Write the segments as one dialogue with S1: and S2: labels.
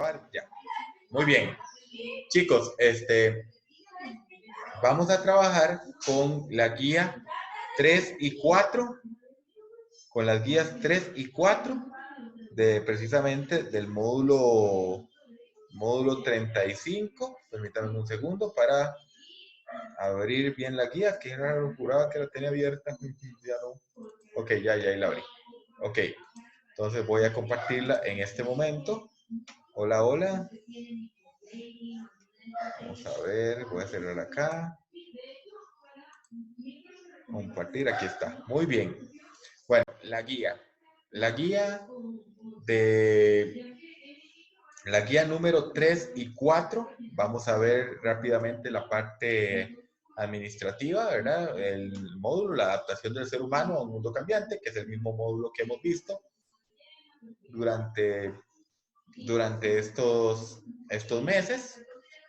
S1: acabar ya. Muy bien. Chicos, vamos a trabajar con la guía 3 y 4, con las guías 3 y 4 de precisamente del módulo 35. Permítanme un segundo para abrir bien la guía, que era juraba que la tenía abierta. Ya no. Ok, ya la abrí. Ok, entonces voy a compartirla en este momento. Hola, hola. Vamos a ver, voy a cerrar acá. Compartir, aquí está. Muy bien. Bueno, la guía. La guía número 3 y 4. Vamos a ver rápidamente la parte administrativa, ¿verdad? El módulo, la adaptación del ser humano a un mundo cambiante, que es el mismo módulo que hemos visto durante estos meses.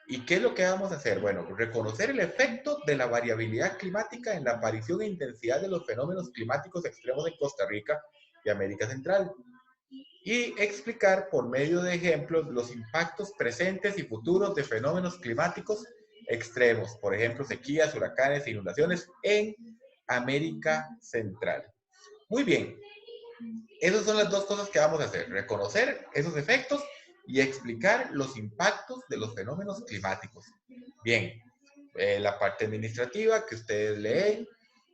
S1: ¿Y qué es lo que vamos a hacer? Bueno, reconocer el efecto de la variabilidad climática en la aparición e intensidad de los fenómenos climáticos extremos en Costa Rica y América Central. Y explicar por medio de ejemplos los impactos presentes y futuros de fenómenos climáticos extremos, por ejemplo, sequías, huracanes e inundaciones en América Central. Muy bien. Esas son las dos cosas que vamos a hacer, reconocer esos efectos y explicar los impactos de los fenómenos climáticos. Bien, la parte administrativa que ustedes leen,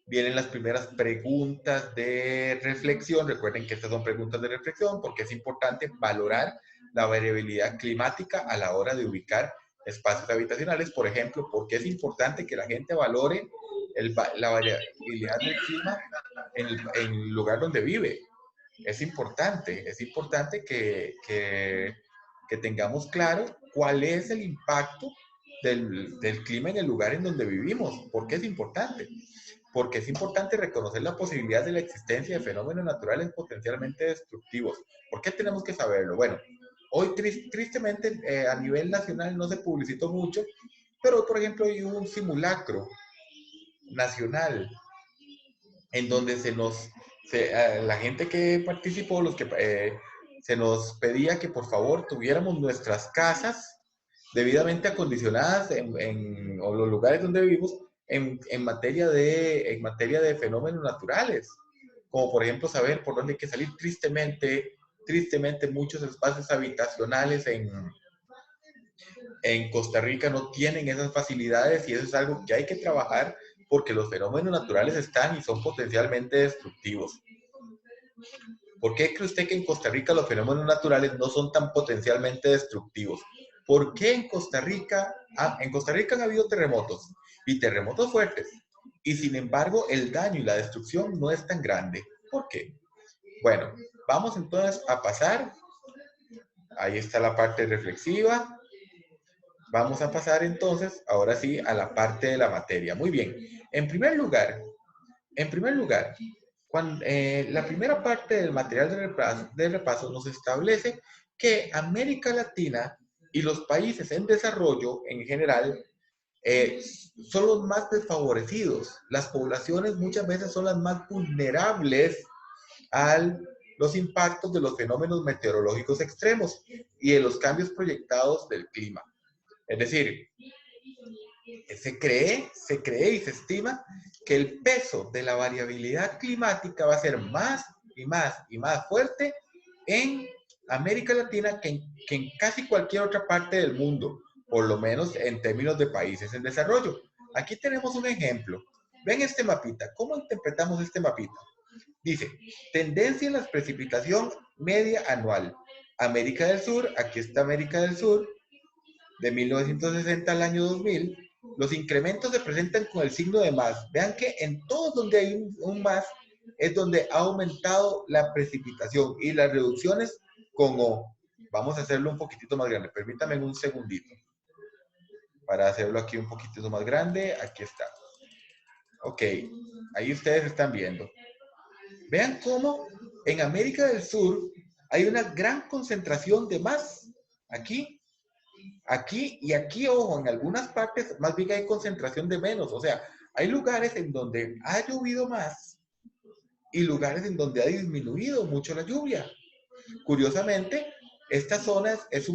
S1: vienen las primeras preguntas de reflexión. Recuerden que estas son preguntas de reflexión porque es importante valorar la variabilidad climática a la hora de ubicar espacios habitacionales. Por ejemplo, porque es importante que la gente valore la variabilidad del clima en el lugar donde vive. Es importante que tengamos claro cuál es el impacto del clima en el lugar en donde vivimos. ¿Por qué es importante? Porque es importante reconocer la posibilidad de la existencia de fenómenos naturales potencialmente destructivos. ¿Por qué tenemos que saberlo? Bueno, hoy tristemente a nivel nacional no se publicitó mucho, pero por ejemplo hay un simulacro nacional en donde la gente que participó, se nos pedía que por favor tuviéramos nuestras casas debidamente acondicionadas o los lugares donde vivimos en materia de fenómenos naturales, como por ejemplo saber por dónde hay que salir. Tristemente muchos espacios habitacionales en Costa Rica no tienen esas facilidades y eso es algo que hay que trabajar porque los fenómenos naturales están y son potencialmente destructivos. ¿Por qué cree usted que en Costa Rica los fenómenos naturales no son tan potencialmente destructivos? ¿Por qué en Costa Rica han habido terremotos y terremotos fuertes? Y sin embargo, el daño y la destrucción no es tan grande. ¿Por qué? Bueno, vamos entonces a pasar. Ahí está la parte reflexiva. Vamos a pasar entonces, ahora sí, a la parte de la materia. Muy bien. En primer lugar, la primera parte del material de repaso nos establece que América Latina y los países en desarrollo en general son los más desfavorecidos. Las poblaciones muchas veces son las más vulnerables a los impactos de los fenómenos meteorológicos extremos y de los cambios proyectados del clima. Es decir, se cree y se estima que el peso de la variabilidad climática va a ser más y más fuerte en América Latina que en casi cualquier otra parte del mundo, por lo menos en términos de países en desarrollo. Aquí tenemos un ejemplo. Ven este mapita. ¿Cómo interpretamos este mapita? Dice, tendencia en la precipitación media anual. América del Sur, aquí está América del Sur, de 1960 al año 2000, los incrementos se presentan con el signo de más. Vean que en todos donde hay un más es donde ha aumentado la precipitación y las reducciones con O. Vamos a hacerlo un poquitito más grande. Permítame un segundito para hacerlo aquí un poquitito más grande. Aquí está. Ok, ahí ustedes están viendo. Vean cómo en América del Sur hay una gran concentración de más. Aquí y aquí, ojo, en algunas partes más bien hay concentración de menos. O sea, hay lugares en donde ha llovido más y lugares en donde ha disminuido mucho la lluvia. Curiosamente, Esta zona es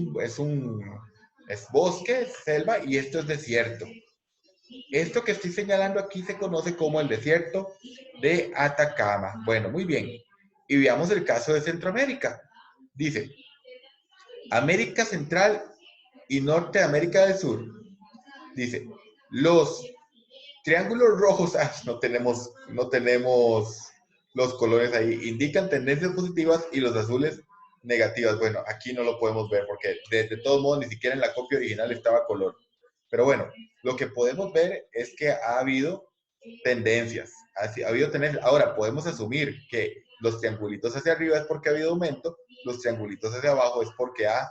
S1: bosque, es selva y esto es desierto. Esto que estoy señalando aquí se conoce como el desierto de Atacama. Bueno, muy bien. Y veamos el caso de Centroamérica. Dice, América Central y Norte de América del Sur. Dice, los triángulos rojos, no tenemos los colores ahí, indican tendencias positivas y los azules negativas. Bueno, aquí no lo podemos ver porque de todos modos ni siquiera en la copia original estaba color. Pero bueno, lo que podemos ver es que ha habido tendencias. Ha habido tendencias. Ahora, podemos asumir que los triangulitos hacia arriba es porque ha habido aumento, los triangulitos hacia abajo es porque ha,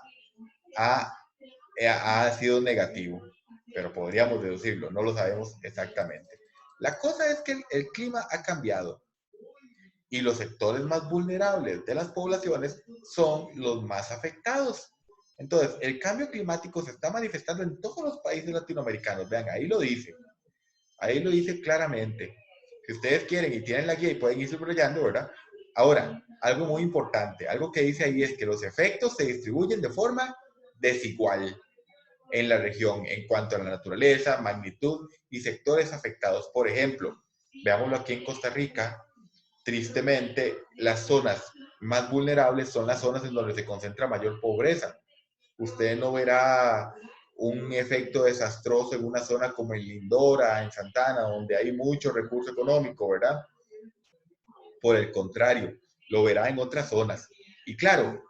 S1: ha sido negativo. Pero podríamos deducirlo, no lo sabemos exactamente. La cosa es que el clima ha cambiado y los sectores más vulnerables de las poblaciones son los más afectados. Entonces, el cambio climático se está manifestando en todos los países latinoamericanos. Vean, ahí lo dice claramente. Si ustedes quieren y tienen la guía y pueden ir subrayando, ¿verdad? Ahora, algo muy importante, algo que dice ahí es que los efectos se distribuyen de forma desigual en la región en cuanto a la naturaleza, magnitud y sectores afectados. Por ejemplo, veámoslo aquí en Costa Rica, tristemente, las zonas más vulnerables son las zonas en donde se concentra mayor pobreza. Usted no verá un efecto desastroso en una zona como en Lindora, en Santana, donde hay mucho recurso económico, ¿verdad? Por el contrario, lo verá en otras zonas. Y claro,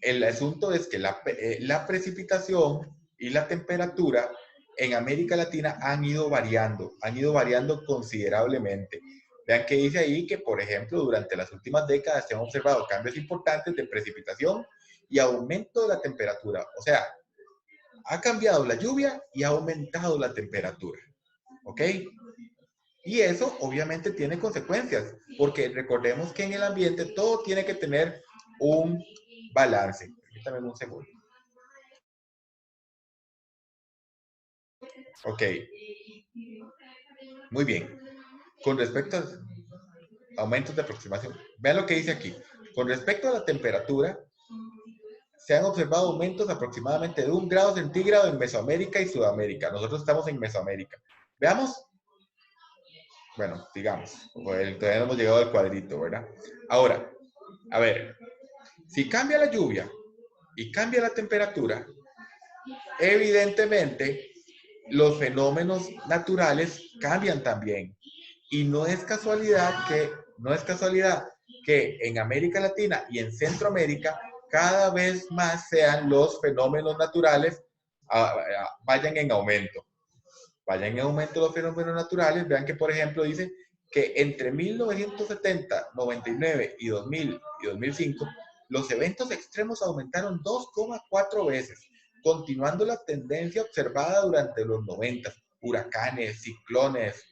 S1: el asunto es que la precipitación y la temperatura en América Latina han ido variando considerablemente. Vean que dice ahí que, por ejemplo, durante las últimas décadas se han observado cambios importantes de precipitación y aumento de la temperatura. O sea, ha cambiado la lluvia y ha aumentado la temperatura. ¿Ok? Y eso obviamente tiene consecuencias, porque recordemos que en el ambiente todo tiene que tener un balance. Permítame un segundo. Ok, muy bien. Con respecto a aumentos de aproximación, vean lo que dice aquí. Con respecto a la temperatura, se han observado aumentos aproximadamente de 1 grado centígrado en Mesoamérica y Sudamérica. Nosotros estamos en Mesoamérica. Veamos, bueno, digamos, todavía no hemos llegado al cuadrito, ¿verdad? Ahora, a ver, si cambia la lluvia y cambia la temperatura, evidentemente los fenómenos naturales cambian también. Y no es casualidad que en América Latina y en Centroamérica cada vez más sean los fenómenos naturales vayan en aumento. Vayan en aumento los fenómenos naturales. Vean que, por ejemplo, dice que entre 1970, 99 y 2000 y 2005, los eventos extremos aumentaron 2,4 veces, continuando la tendencia observada durante los 90. Huracanes, ciclones,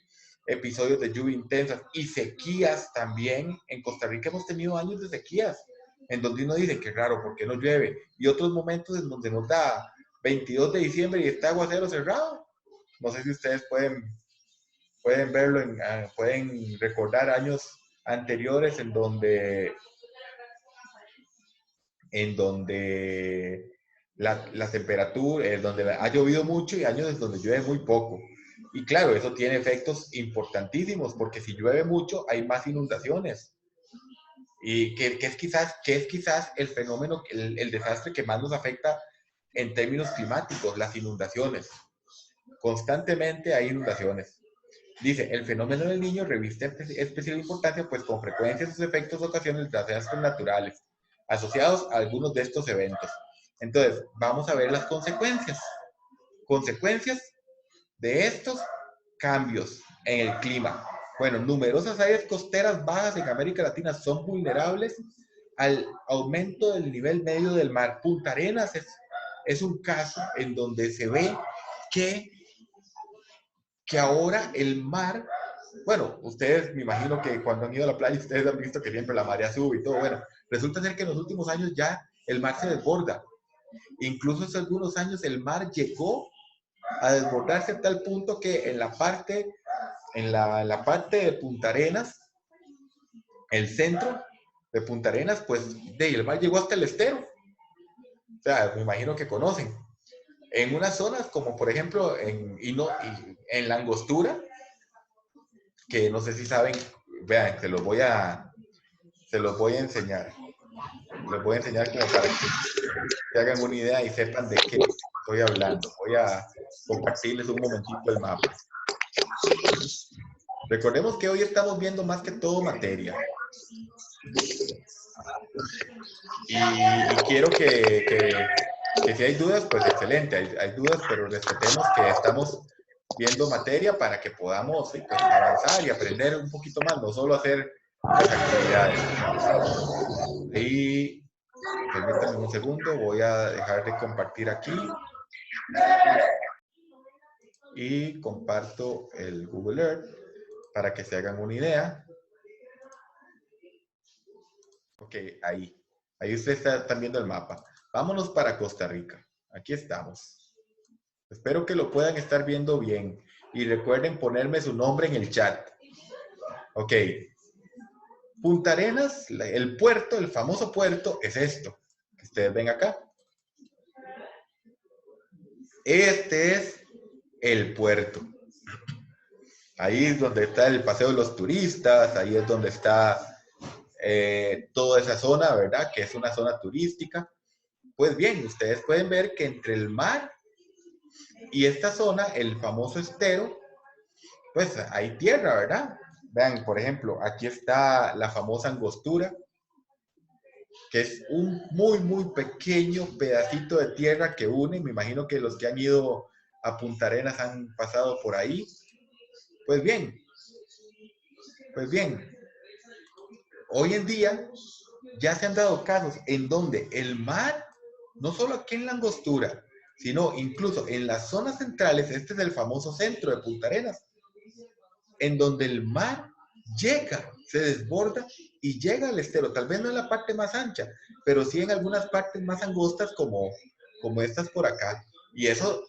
S1: episodios de lluvia intensas y sequías también. En Costa Rica hemos tenido años de sequías, en donde uno dice que raro, ¿por qué no llueve? Y otros momentos en donde nos da 22 de diciembre y está aguacero cerrado. No sé si ustedes pueden verlo, pueden recordar años anteriores en donde la temperatura, donde ha llovido mucho y años en donde llueve muy poco. Y claro, eso tiene efectos importantísimos, porque si llueve mucho hay más inundaciones. Y que es quizás el fenómeno, el desastre que más nos afecta en términos climáticos, las inundaciones. Constantemente hay inundaciones. Dice, el fenómeno del niño reviste especial importancia, pues con frecuencia sus efectos ocasionan desastres naturales, asociados a algunos de estos eventos. Entonces, vamos a ver las consecuencias. Consecuencias de estos cambios en el clima. Bueno, numerosas áreas costeras bajas en América Latina son vulnerables al aumento del nivel medio del mar. Punta Arenas es un caso en donde se ve que, que ahora el mar, bueno, ustedes me imagino que cuando han ido a la playa ustedes han visto que siempre la marea sube y todo. Bueno, resulta ser que en los últimos años ya el mar se desborda. Incluso hace algunos años el mar llegó a desbordarse a tal punto que en la parte de Punta Arenas, el centro de Punta Arenas, pues el mar llegó hasta el estero. O sea, me imagino que conocen. En unas zonas como por ejemplo en la Angostura, que no sé si saben, vean, se los voy a enseñar. Les voy a enseñar como para que se hagan una idea y sepan de qué estoy hablando. Voy a compartirles un momentito el mapa. Recordemos que hoy estamos viendo más que todo materia. Y quiero que si hay dudas, pues excelente, hay dudas, pero respetemos que estamos viendo materia para que podamos, sí, pues, avanzar y aprender un poquito más, no solo hacer las actividades. Y permítanme un segundo, voy a dejar de compartir aquí y comparto el Google Earth para que se hagan una idea. Ok, ahí ustedes están viendo el mapa. Vámonos para Costa Rica. Aquí estamos. Espero que lo puedan estar viendo bien. Y recuerden ponerme su nombre en el chat. Ok. Punta Arenas, el puerto, el famoso puerto, es esto. Que ustedes ven acá. Este es el puerto. Ahí es donde está el paseo de los turistas, ahí es donde está toda esa zona, ¿verdad? Que es una zona turística. Pues bien, ustedes pueden ver que entre el mar y esta zona, el famoso estero, pues hay tierra, ¿verdad? Vean, por ejemplo, aquí está la famosa Angostura, que es un muy pequeño pedacito de tierra que une. Me imagino que los que han ido a Punta Arenas han pasado por ahí. Pues bien, pues bien, hoy en día ya se han dado casos en donde el mar, no solo aquí en la Angostura, sino incluso en las zonas centrales, este es el famoso centro de Punta Arenas, en donde el mar llega, se desborda y llega al estero, tal vez no en la parte más ancha, pero sí en algunas partes más angostas como estas por acá. Y eso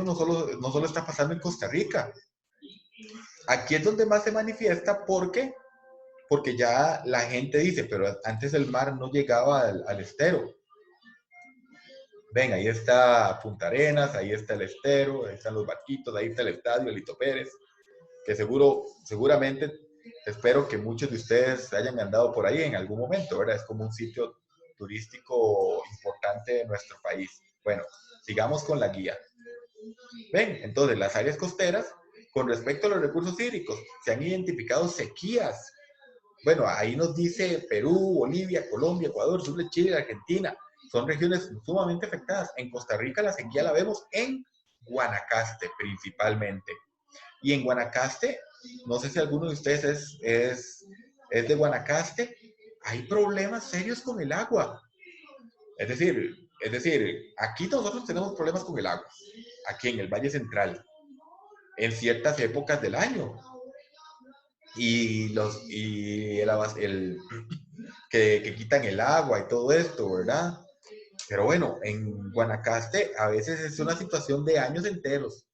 S1: no solo está pasando en Costa Rica. Aquí es donde más se manifiesta porque ya la gente dice, pero antes el mar no llegaba al estero. Ven, ahí está Punta Arenas, ahí está el estero, ahí están los barquitos, ahí está el estadio, Lito Pérez, que seguramente espero que muchos de ustedes hayan andado por ahí en algún momento, ¿verdad? Es como un sitio turístico importante de nuestro país. Bueno, sigamos con la guía. Ven, entonces las áreas costeras, con respecto a los recursos hídricos, se han identificado sequías. Bueno, ahí nos dice Perú, Bolivia, Colombia, Ecuador, sur de Chile, Argentina. Son regiones sumamente afectadas. En Costa Rica la sequía la vemos en Guanacaste principalmente. Y en Guanacaste, no sé si alguno de ustedes es de Guanacaste, hay problemas serios con el agua. Es decir, aquí nosotros tenemos problemas con el agua, aquí en el Valle Central, en ciertas épocas del año. Que quitan el agua y todo esto, ¿verdad? Pero bueno, en Guanacaste a veces es una situación de años enteros,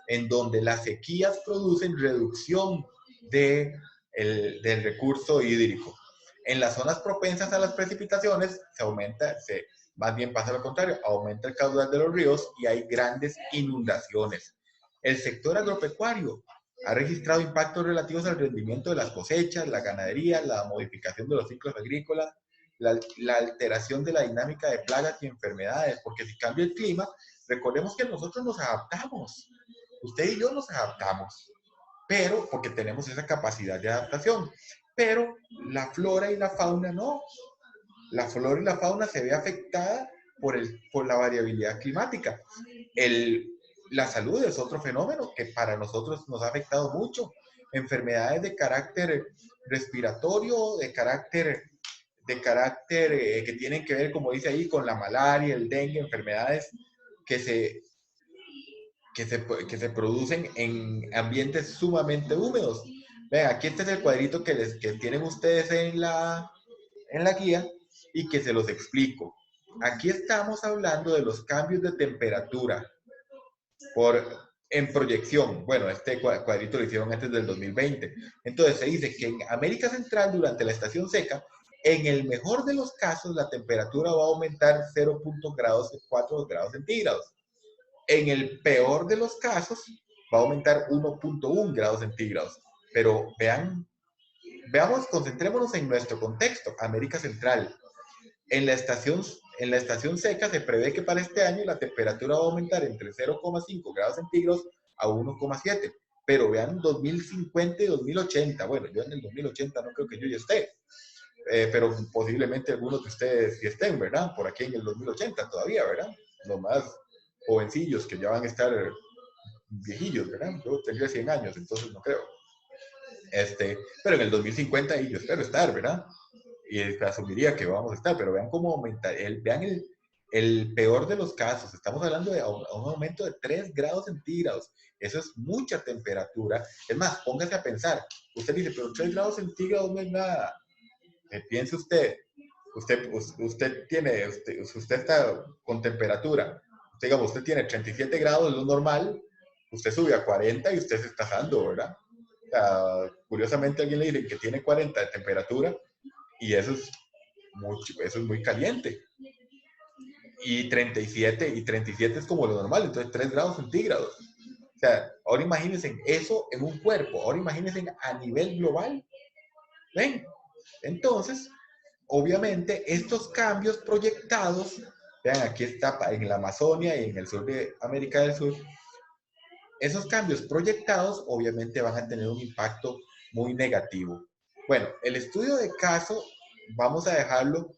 S1: en donde las sequías producen reducción del recurso hídrico. En las zonas propensas a las precipitaciones más bien pasa lo contrario, aumenta el caudal de los ríos y hay grandes inundaciones. El sector agropecuario ha registrado impactos relativos al rendimiento de las cosechas, la ganadería, la modificación de los ciclos agrícolas, la alteración de la dinámica de plagas y enfermedades, porque si cambia el clima, recordemos que nosotros nos adaptamos. Usted y yo nos adaptamos, pero porque tenemos esa capacidad de adaptación. Pero la flora y la fauna no. La flora y la fauna se ve afectada por la variabilidad climática. La salud es otro fenómeno que para nosotros nos ha afectado mucho. Enfermedades de carácter respiratorio, de carácter que tienen que ver, como dice ahí, con la malaria, el dengue, enfermedades que se, que se producen en ambientes sumamente húmedos. Vean, aquí este es el cuadrito que tienen ustedes en la guía y que se los explico. Aquí estamos hablando de los cambios de temperatura en proyección. Bueno, este cuadrito lo hicieron antes del 2020. Entonces se dice que en América Central, durante la estación seca, En el mejor de los casos, la temperatura va a aumentar 0.4 grados centígrados. En el peor de los casos, va a aumentar 1.1 grados centígrados. Pero veamos, concentrémonos en nuestro contexto, América Central. En la estación seca se prevé que para este año la temperatura va a aumentar entre 0,5 grados centígrados a 1,7. Pero vean 2050 y 2080. Bueno, yo en el 2080 no creo que yo ya esté, pero posiblemente algunos de ustedes sí estén, ¿verdad? Por aquí en el 2080 todavía, ¿verdad? Los más jovencillos que ya van a estar viejillos, ¿verdad? Yo tendría 100 años, entonces no creo. Pero en el 2050 y yo espero estar, ¿verdad? Y asumiría que vamos a estar, pero vean cómo aumenta, vean el peor de los casos, estamos hablando de un aumento de 3 grados centígrados, eso es mucha temperatura. Es más, póngase a pensar, usted dice, pero 3 grados centígrados no es nada. Piense usted está con temperatura, digamos, usted tiene 37 grados, lo normal, usted sube a 40 y usted se está asando, ¿verdad? O sea, curiosamente a alguien le dice que tiene 40 de temperatura y eso es muy caliente. Y 37 es como lo normal, entonces 3 grados centígrados. O sea, ahora imagínense eso en un cuerpo, ahora imagínense a nivel global. ¿Ven? Entonces, obviamente, estos cambios proyectados, vean, aquí está en la Amazonia y en el sur de América del Sur, esos cambios proyectados obviamente van a tener un impacto muy negativo. Bueno, el estudio de caso vamos a dejarlo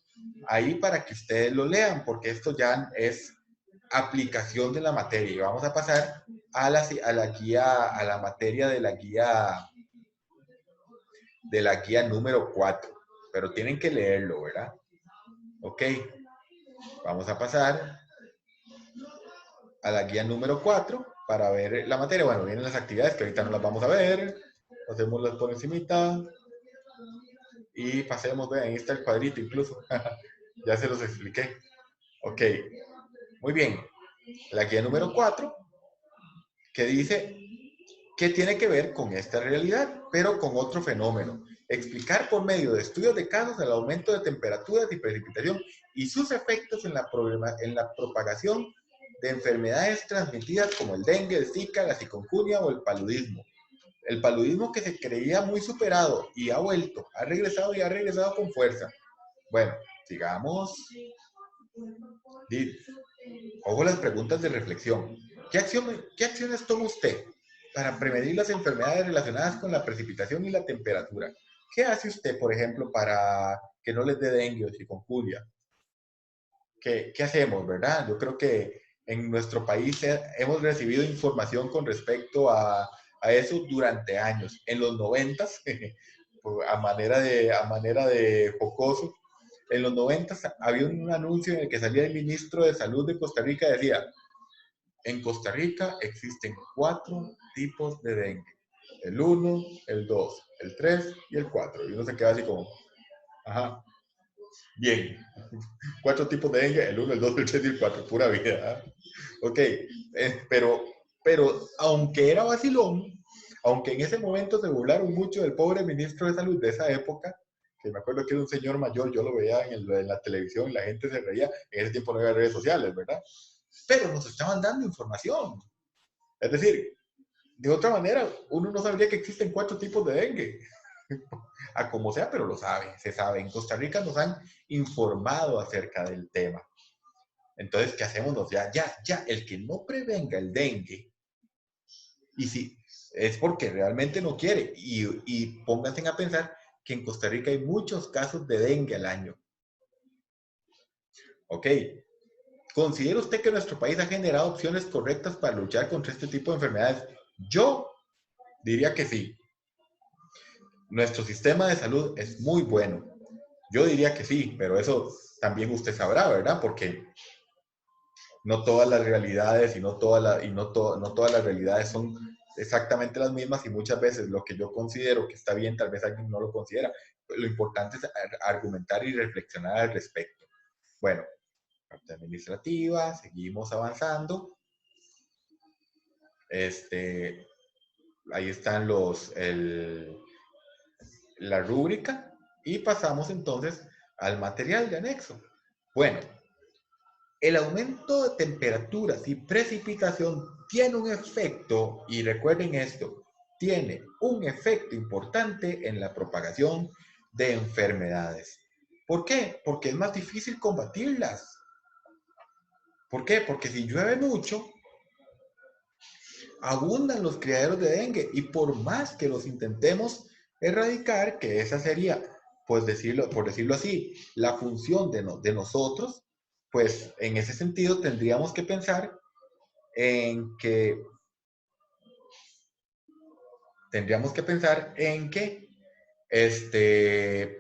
S1: ahí para que ustedes lo lean, porque esto ya es aplicación de la materia. Y vamos a pasar a la guía, a la materia de la guía número 4. Pero tienen que leerlo, ¿verdad? Ok, vamos a pasar a la guía número 4 para ver la materia. Bueno, vienen las actividades que ahorita no las vamos a ver. Hacemoslas por encimita. Y pasemos, vean, ahí está el cuadrito incluso. Ya se los expliqué. Ok, muy bien. La guía número 4 que dice que tiene que ver con esta realidad, pero con otro fenómeno. Explicar por medio de estudios de casos el aumento de temperaturas y precipitación y sus efectos en la propagación de enfermedades transmitidas como el dengue, el zika, la chikungunya o el paludismo. El paludismo que se creía muy superado y ha vuelto, ha regresado y ha regresado con fuerza. Bueno, sigamos. Ojo las preguntas de reflexión. ¿Qué acciones toma usted para prevenir las enfermedades relacionadas con la precipitación y la temperatura? ¿Qué hace usted, por ejemplo, para que no les dé dengue o chikungunya? ¿Qué hacemos, verdad? Yo creo que en nuestro país hemos recibido información con respecto a eso durante años. En los 90s, a manera de jocoso, en los 90 había un anuncio en el que salía el ministro de Salud de Costa Rica y decía, en Costa Rica existen 4 tipos de dengue. El 1, el 2, el 3 y el 4. Y uno se queda así como, ajá, bien. 4 tipos de dengue, el 1, el 2, el 3 y el 4. Pura vida. ¿Eh? Ok, pero aunque era vacilón, aunque en ese momento se burlaron mucho del pobre ministro de Salud de esa época, que me acuerdo que era un señor mayor, yo lo veía en la televisión, la gente se reía, en ese tiempo no había redes sociales, ¿verdad? Pero nos estaban dando información. Es decir, de otra manera, uno no sabría que existen 4 tipos de dengue. A como sea, pero lo sabe, se sabe. En Costa Rica nos han informado acerca del tema. Entonces, ¿qué hacemos? Ya, el que no prevenga el dengue, y si es porque realmente no quiere, y pónganse a pensar que en Costa Rica hay muchos casos de dengue al año. Ok, ¿considera usted que nuestro país ha generado opciones correctas para luchar contra este tipo de enfermedades? Yo diría que sí. Nuestro sistema de salud es muy bueno. Yo diría que sí, pero eso también usted sabrá, ¿verdad? Porque no todas las realidades y no todas las realidades son exactamente las mismas y muchas veces lo que yo considero que está bien, tal vez alguien no lo considera. Lo importante es argumentar y reflexionar al respecto. Bueno, parte administrativa, seguimos avanzando. Ahí están la rúbrica y pasamos entonces al material de anexo. Bueno, el aumento de temperaturas y precipitación tiene un efecto, y recuerden esto, tiene un efecto importante en la propagación de enfermedades. ¿Por qué? Porque es más difícil combatirlas. ¿Por qué? Porque si llueve mucho, abundan los criaderos de dengue y por más que los intentemos erradicar, que esa sería, pues decirlo, por decirlo así, la función de nosotros, pues en ese sentido tendríamos que pensar en que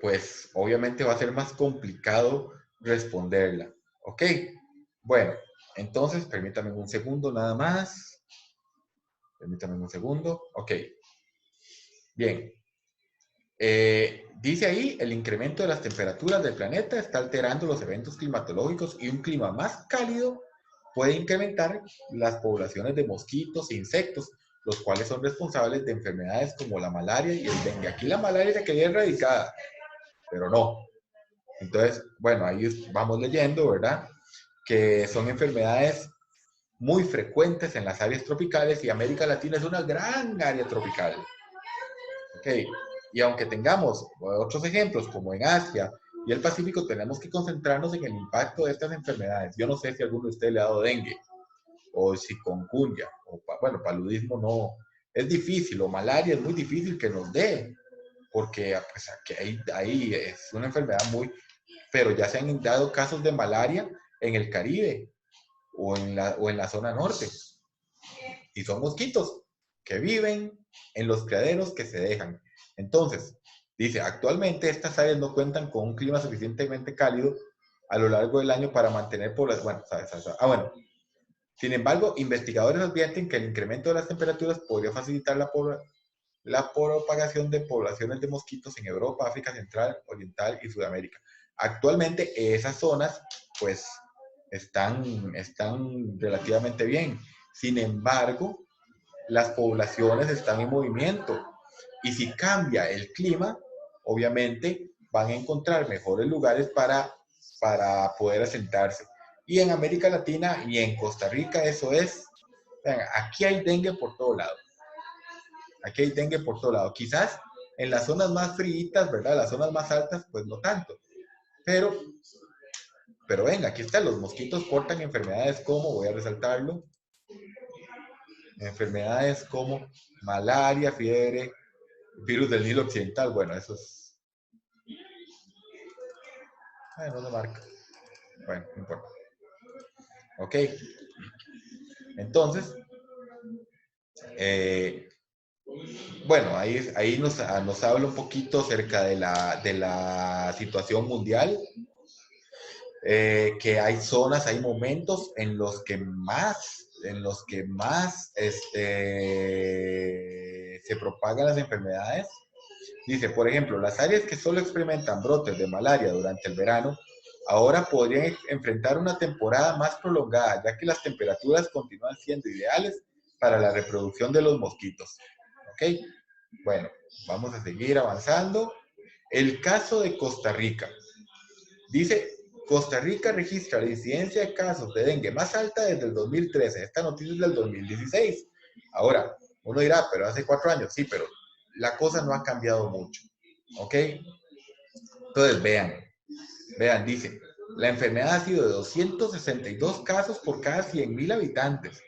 S1: pues obviamente va a ser más complicado responderla. ¿Ok? Bueno, entonces permítame un segundo nada más. Permítame un segundo. Ok. Bien. Dice ahí, el incremento de las temperaturas del planeta está alterando los eventos climatológicos y un clima más cálido puede incrementar las poblaciones de mosquitos e insectos, los cuales son responsables de enfermedades como la malaria y el dengue. Aquí la malaria se quería erradicada, pero no. Entonces, bueno, ahí vamos leyendo, ¿verdad? Que son enfermedades muy frecuentes en las áreas tropicales y América Latina es una gran área tropical. Ok, y aunque tengamos otros ejemplos como en Asia y el Pacífico, tenemos que concentrarnos en el impacto de estas enfermedades. Yo no sé si alguno de ustedes le ha dado dengue o chikungunya, o bueno, paludismo no, es difícil, o malaria es muy difícil que nos dé, porque pues, ahí es una enfermedad muy, pero ya se han dado casos de malaria en el Caribe o en la zona norte, y son mosquitos que viven en los criaderos que se dejan. Entonces, dice, actualmente estas áreas no cuentan con un clima suficientemente cálido a lo largo del año para mantener poblaciones. Bueno, bueno. Sin embargo, investigadores advierten que el incremento de las temperaturas podría facilitar la propagación de poblaciones de mosquitos en Europa, África Central, Oriental y Sudamérica. Actualmente esas zonas, pues, están relativamente bien. Sin embargo, las poblaciones están en movimiento y si cambia el clima, obviamente van a encontrar mejores lugares para poder asentarse. Y en América Latina y en Costa Rica eso es, vean, aquí hay dengue por todo lado. Aquí hay dengue por todo lado. Quizás en las zonas más fríitas, ¿verdad? Las zonas más altas, pues no tanto. Pero, pero venga, aquí están, los mosquitos portan enfermedades como, voy a resaltarlo, enfermedades como malaria, fiebre, virus del Nilo Occidental. Bueno, eso es. No lo marca. Bueno, no importa. Ok. Entonces, eh, bueno, ahí nos habla un poquito acerca de la situación mundial, que hay zonas, hay momentos en los que más se propagan las enfermedades. Dice, por ejemplo, las áreas que solo experimentan brotes de malaria durante el verano, ahora podrían enfrentar una temporada más prolongada, ya que las temperaturas continúan siendo ideales para la reproducción de los mosquitos. ¿Ok? Bueno, vamos a seguir avanzando. El caso de Costa Rica. Dice, Costa Rica registra la incidencia de casos de dengue más alta desde el 2013. Esta noticia es del 2016. Ahora, uno dirá, pero hace 4 años. Sí, pero la cosa no ha cambiado mucho. ¿Ok? Entonces, vean, dice, la enfermedad ha sido de 262 casos por cada 100.000 habitantes.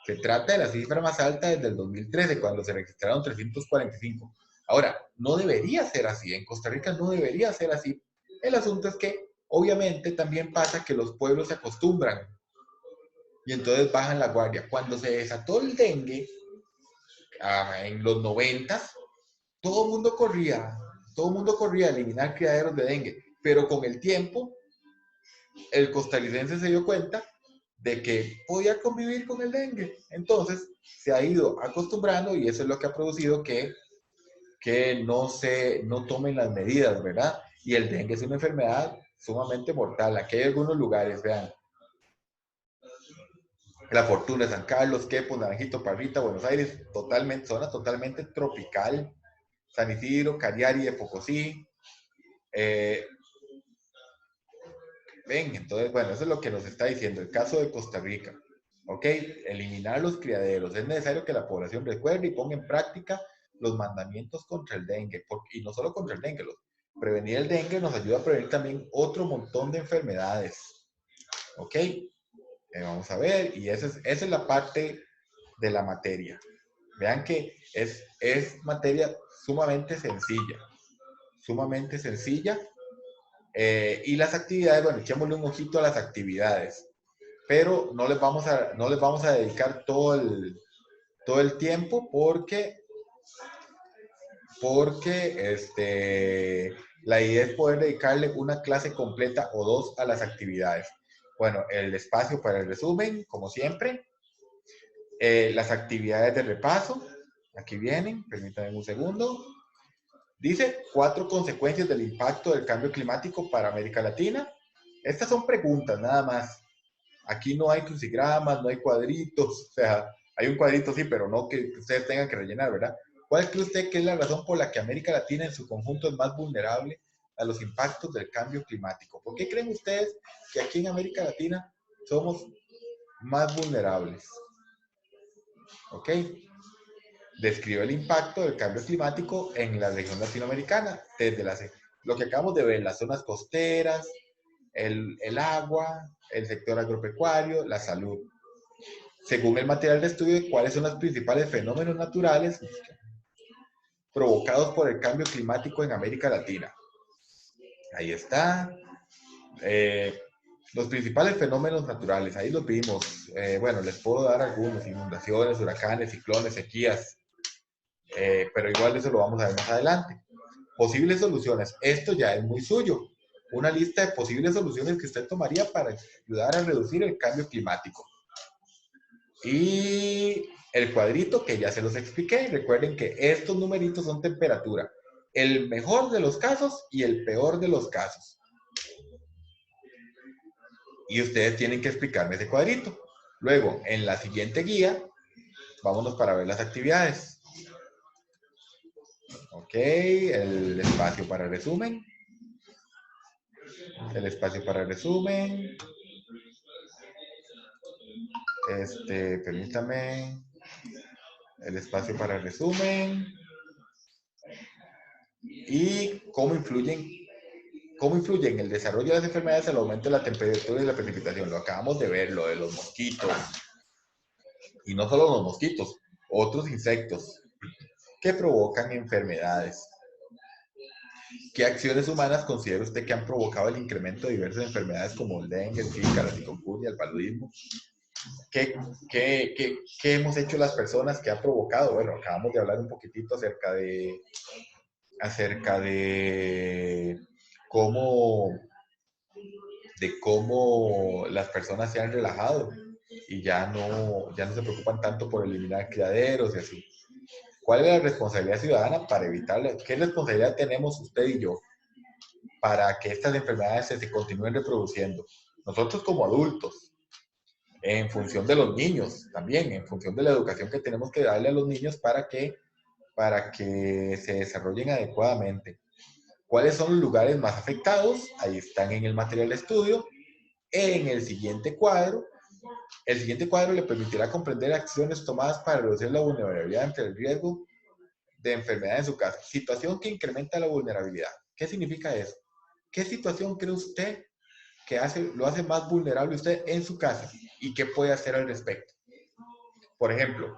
S1: Se trata de la cifra más alta desde el 2013, cuando se registraron 345. Ahora, no debería ser así, en Costa Rica no debería ser así. El asunto es que, obviamente, también pasa que los pueblos se acostumbran y entonces bajan la guardia. Cuando se desató el dengue, en los 90, todo el mundo corría a eliminar criaderos de dengue, pero con el tiempo el costarricense se dio cuenta de que podía convivir con el dengue. Entonces se ha ido acostumbrando y eso es lo que ha producido que no tomen las medidas, ¿verdad? Y el dengue es una enfermedad sumamente mortal. Aquí hay algunos lugares, vean, La Fortuna, San Carlos, Quepos, Naranjito, Parrita, Buenos Aires, zona totalmente tropical. San Isidro, Cariari de Pocosí, Ven, entonces, bueno, eso es lo que nos está diciendo el caso de Costa Rica. Ok, eliminar los criaderos. Es necesario que la población recuerde y ponga en práctica los mandamientos contra el dengue. Y no solo contra el dengue, prevenir el dengue nos ayuda a prevenir también otro montón de enfermedades. Ok, vamos a ver, y esa es la parte de la materia. Vean que es materia sumamente sencilla. Y las actividades, bueno, echémosle un ojito a las actividades, pero no les vamos a dedicar todo el tiempo porque la idea es poder dedicarle una clase completa o dos a las actividades. Bueno, el espacio para el resumen, como siempre. Las actividades de repaso, aquí vienen, permítanme un segundo. Dice 4 consecuencias del impacto del cambio climático para América Latina. Estas son preguntas nada más. Aquí no hay crucigramas, no hay cuadritos, o sea, hay un cuadrito sí, pero no que ustedes tengan que rellenar, ¿verdad? ¿Cuál cree usted que es la razón por la que América Latina en su conjunto es más vulnerable a los impactos del cambio climático? ¿Por qué creen ustedes que aquí en América Latina somos más vulnerables? ¿Ok? Describe el impacto del cambio climático en la región latinoamericana, desde lo que acabamos de ver, las zonas costeras, el agua, el sector agropecuario, la salud. Según el material de estudio, cuáles son los principales fenómenos naturales provocados por el cambio climático en América Latina. Ahí está. Eh, los principales fenómenos naturales, ahí los vimos. Bueno, les puedo dar algunos: inundaciones, huracanes, ciclones, sequías. Pero igual eso lo vamos a ver más adelante. Posibles soluciones. Esto ya es muy suyo. Una lista de posibles soluciones que usted tomaría para ayudar a reducir el cambio climático. Y el cuadrito que ya se los expliqué. Recuerden que estos numeritos son temperatura. El mejor de los casos y el peor de los casos. Y ustedes tienen que explicarme ese cuadrito. Luego, en la siguiente guía, vámonos para ver las actividades. Ok, el espacio para resumen. El espacio para resumen. Permítame. El espacio para resumen. Y cómo influyen el desarrollo de las enfermedades el aumento de la temperatura y la precipitación. Lo acabamos de ver, lo de los mosquitos. Y no solo los mosquitos, otros insectos que provocan enfermedades. ¿Qué acciones humanas considera usted que han provocado el incremento de diversas enfermedades como el dengue, el zika, la chikungunya, el paludismo? ¿Qué hemos hecho las personas que ha provocado? Bueno, acabamos de hablar un poquitito acerca de cómo, cómo las personas se han relajado y ya no se preocupan tanto por eliminar criaderos y así. ¿Cuál es la responsabilidad ciudadana para evitarla? ¿Qué responsabilidad tenemos usted y yo para que estas enfermedades se continúen reproduciendo? Nosotros como adultos, en función de los niños también, en función de la educación que tenemos que darle a los niños para que se desarrollen adecuadamente. ¿Cuáles son los lugares más afectados? Ahí están en el material de estudio. En el siguiente cuadro le permitirá comprender acciones tomadas para reducir la vulnerabilidad ante el riesgo de enfermedad en su casa. Situación que incrementa la vulnerabilidad. ¿Qué significa eso? ¿Qué situación cree usted que lo hace más vulnerable usted en su casa? ¿Y qué puede hacer al respecto? Por ejemplo,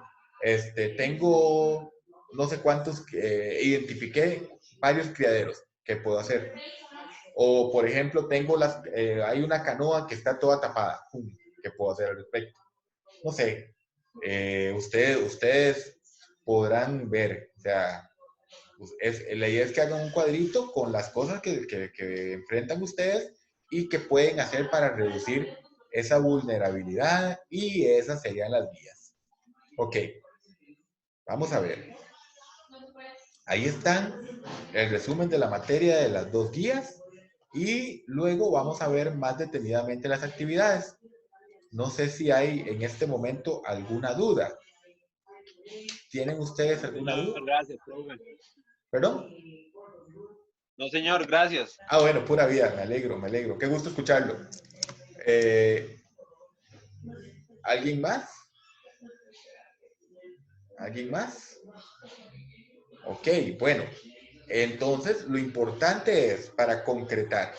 S1: tengo no sé cuántos, identifiqué varios criaderos. ¿Qué puedo hacer? O, por ejemplo, hay una canoa que está toda tapada. ¿Qué puedo hacer al respecto? No sé. Ustedes podrán ver. O sea, la idea es que hagan un cuadrito con las cosas que enfrentan ustedes y que pueden hacer para reducir esa vulnerabilidad, y esas serían las guías. Ok, vamos a ver. Ahí están el resumen de la materia de las dos guías y luego vamos a ver más detenidamente las actividades. No sé si hay en este momento alguna duda. ¿Tienen ustedes alguna
S2: No,
S1: duda?
S2: gracias, profe.
S1: ¿Perdón?
S2: No, señor, gracias.
S1: Ah, bueno, pura vida, me alegro, me alegro. Qué gusto escucharlo. ¿Alguien más? ¿Alguien más? Ok, bueno. Entonces, lo importante es, para concretar,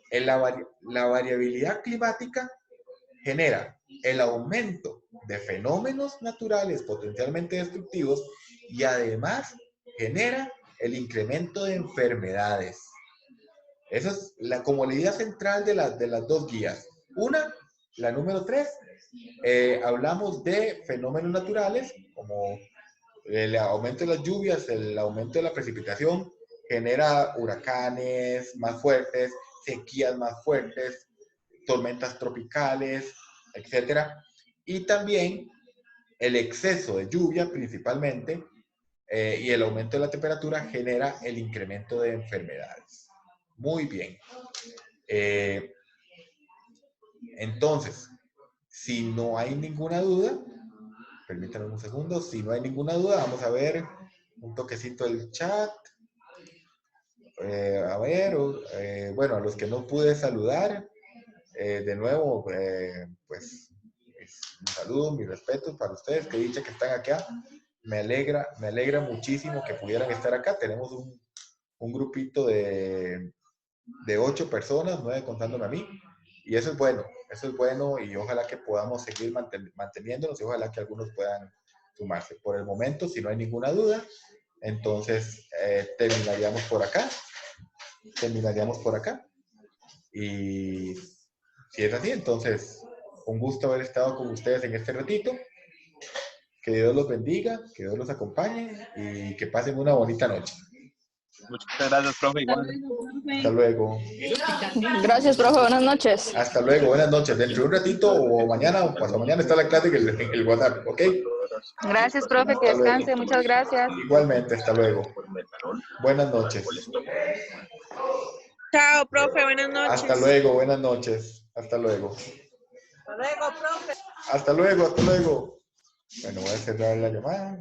S1: la variabilidad climática genera el aumento de fenómenos naturales potencialmente destructivos y además genera el incremento de enfermedades. Esa es como la idea central de las dos guías. Una, la número 3, hablamos de fenómenos naturales como el aumento de las lluvias, el aumento de la precipitación, genera huracanes más fuertes, sequías más fuertes, tormentas tropicales, etcétera. Y también el exceso de lluvia principalmente y el aumento de la temperatura genera el incremento de enfermedades. Muy bien. Entonces, si no hay ninguna duda, permítanme un segundo, si no hay ninguna duda, vamos a ver un toquecito del chat. A ver, bueno, a los que no pude saludar, de nuevo, pues un saludo, mi respeto para ustedes, que dicha que están acá. Me alegra muchísimo que pudieran estar acá. Tenemos un grupito de 8 personas, 9 contándome a mí, y eso es bueno y ojalá que podamos seguir manteniéndonos y ojalá que algunos puedan sumarse. Por el momento, si no hay ninguna duda, entonces terminaríamos por acá. Y si es así, entonces un gusto haber estado con ustedes en este ratito. Que Dios los bendiga, que Dios los acompañe y que pasen una bonita noche.
S2: Muchas gracias, profe.
S3: Hasta
S2: Igual.
S3: luego,
S1: Hasta
S3: profe.
S1: luego.
S4: Gracias, profe. Buenas noches.
S1: Hasta luego, buenas noches. Dentro de un ratito o mañana o pasado mañana está la clase en el WhatsApp, ¿ok?
S5: Gracias, profe, que
S1: Hasta luego.
S5: descanse. Muchas gracias.
S1: Igualmente, hasta luego. Buenas noches.
S6: Chao, profe, buenas noches.
S1: Hasta luego, buenas noches. Hasta luego.
S6: Hasta luego, profe.
S1: Hasta luego, hasta luego. Bueno, voy a cerrar la llamada.